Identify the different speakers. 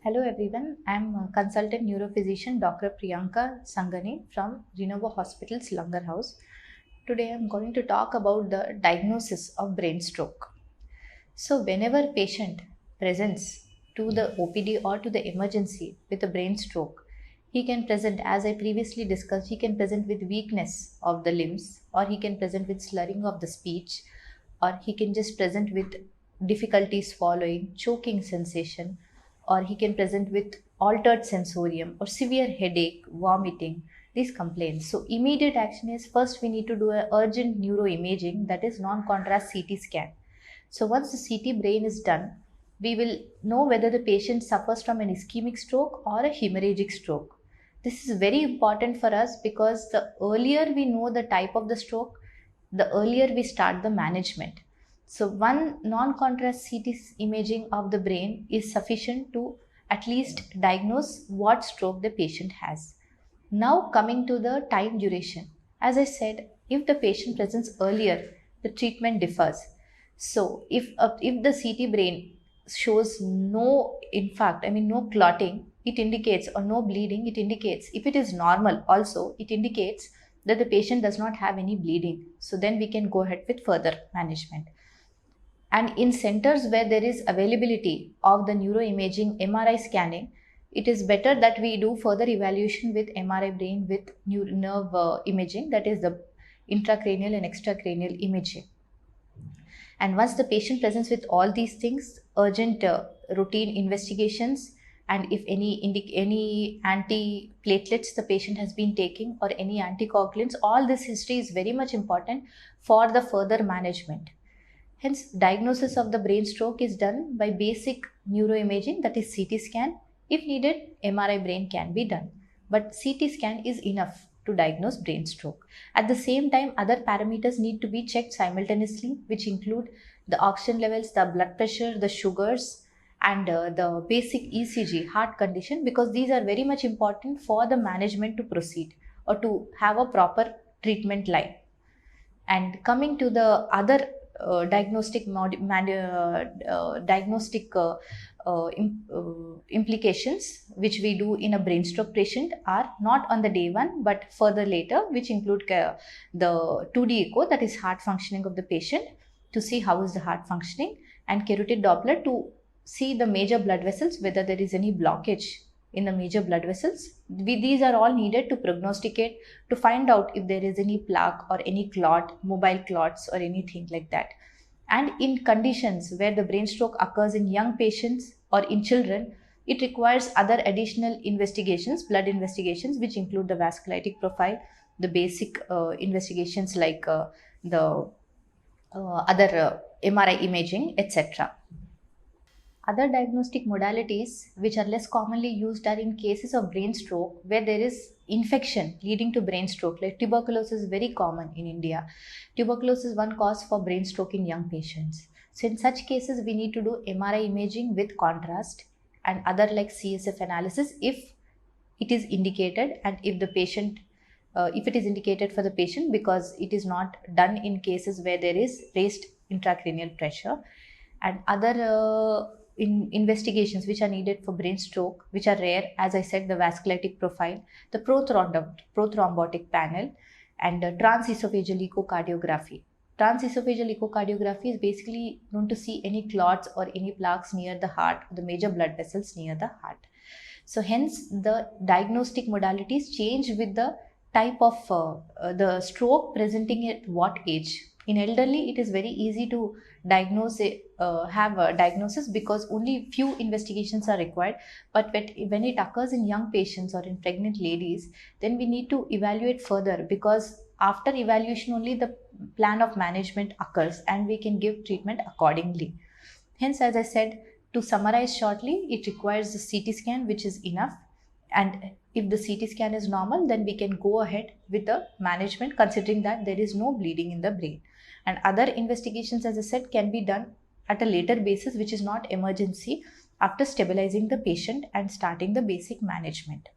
Speaker 1: Hello everyone, I'm consultant neurophysician Dr. Priyanka Sangani from Renova Hospital's Langar House. Today I'm going to talk about the diagnosis of brain stroke. So whenever patient presents to the OPD or to the emergency with a brain stroke, he can present, as I previously discussed, he can present with weakness of the limbs, or he can present with slurring of the speech, or he can just present with difficulty swallowing, choking sensation, or he can present with altered sensorium or severe headache, vomiting, these complaints. So immediate action is, first we need to do an urgent neuroimaging, that is non-contrast CT scan. So once the CT brain is done, we will know whether the patient suffers from an ischemic stroke or a hemorrhagic stroke. This is very important for us because the earlier we know the type of the stroke, the earlier we start the management. So one non-contrast CT imaging of the brain is sufficient to at least diagnose what stroke the patient has. Now coming to the time duration. As I said, if the patient presents earlier, the treatment differs. So if the CT brain shows no infarct, no clotting, it indicates, or no bleeding, it indicates. If it is normal also, it indicates that the patient does not have any bleeding. So then we can go ahead with further management. And in centers where there is availability of the neuroimaging MRI scanning, it is better that we do further evaluation with MRI brain with nerve imaging, that is the intracranial and extracranial imaging. And once the patient presents with all these things, urgent routine investigations, and if any antiplatelets the patient has been taking or any anticoagulants, all this history is very much important for the further management. Hence, diagnosis of the brain stroke is done by basic neuroimaging, that is CT scan. If needed, MRI brain can be done, but CT scan is enough to diagnose brain stroke. At the same time, other parameters need to be checked simultaneously, which include the oxygen levels, the blood pressure, the sugars, and the basic ECG, heart condition, because these are very much important for the management to proceed or to have a proper treatment line. And coming to the other implications which we do in a brain stroke patient are not on the day one but further later, which include the 2D echo, that is heart functioning of the patient, to see how is the heart functioning, and carotid Doppler to see the major blood vessels, whether there is any blockage in the major blood vessels. These are all needed to prognosticate, to find out if there is any plaque or any clot, mobile clots or anything like that. And in conditions where the brain stroke occurs in young patients or in children, it requires other additional investigations, blood investigations, which include the vasculitic profile, the basic investigations like the other MRI imaging, etc. Other diagnostic modalities which are less commonly used are in cases of brain stroke where there is infection leading to brain stroke, like tuberculosis is very common in India. Tuberculosis is one cause for brain stroke in young patients. So in such cases, we need to do MRI imaging with contrast and other like CSF analysis if it is indicated, and if the patient if it is indicated for the patient, because it is not done in cases where there is raised intracranial pressure. And other investigations which are needed for brain stroke, which are rare, as I said, the vasculitic profile, the prothrombotic panel, and transesophageal echocardiography. Transesophageal echocardiography is basically known to see any clots or any plaques near the heart, the major blood vessels near the heart. So hence the diagnostic modalities change with the type of the stroke presenting at what age. In elderly, it is very easy to diagnose have a diagnosis because only few investigations are required. But when it occurs in young patients or in pregnant ladies, then we need to evaluate further, because after evaluation only the plan of management occurs and we can give treatment accordingly. Hence, as I said, to summarize shortly, it requires the CT scan, which is enough. And if the CT scan is normal, then we can go ahead with the management, considering that there is no bleeding in the brain. And other investigations, as I said, can be done at a later basis, which is not emergency, after stabilizing the patient and starting the basic management.